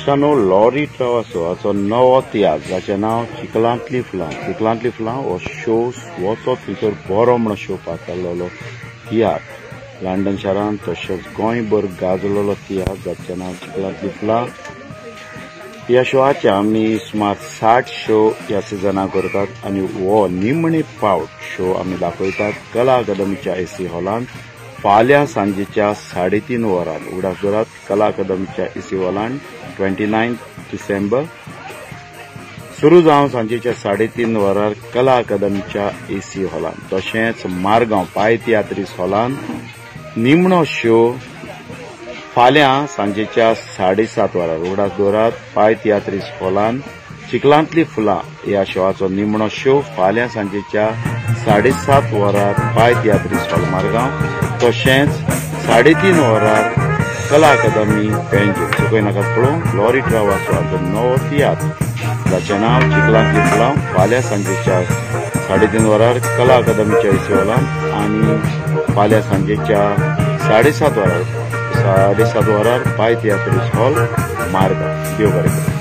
मित्रांनो, लॉरी ट्रावासो नवो तियात्र जाचें नांव चिखलांतली फुलां. चिखलांतली फुलां हो शो वचत भितर बरो म्हणून शो पातळिल्लो तियात्र लंडन शारांत तशेंच गोंयभर गाजलेलो तियात्र जाचें नांव चिखलांतली फुलां. ह्या शोआचे आमी सुमार 60 शो ह्या सिजनाक करतात आनी हो निमणे फावट शो आमी दाखयतात कला अकादमीच्या एसी हॉलांत फाल्यां सांजेच्या 3:30 वरार. उगडास जोरात कला अकादमीच्या एसी हॉलांत 29 डिसेंबर सुरू जावन सांजेच्या 3:30 वरार कला अकादमीच्या एसी हॉलांत. तशेंच मारगांव पाय तियात्रीस हॉलांत निमणो शो फाल्यां सांजेच्या 7:30 वरार. उगडास दवरात पाय तियात्रीस हॉलांत चिखलांतली फुलां ह्या शोआचो निमणो शो फाल्यां सांजेच्या 7:30 वरार पाय तियात्रीस हॉल मारगांव. तशेंच 3:30 वरार कला अकादमी पेंजीम. चुकय नाकात पळोवंक. लॉरी ट्रावासो नवो तियात्र जाचें नांव चिखलांतली फुलां फाल्यां सांजेच्या 3:30 वरार कला अकादमीच्या एसी हॉलांत आनी फाल्यां सांजेच्या 7:30 वरार पाय तियात्रीस हॉल मारगांव. देव बरें करूं.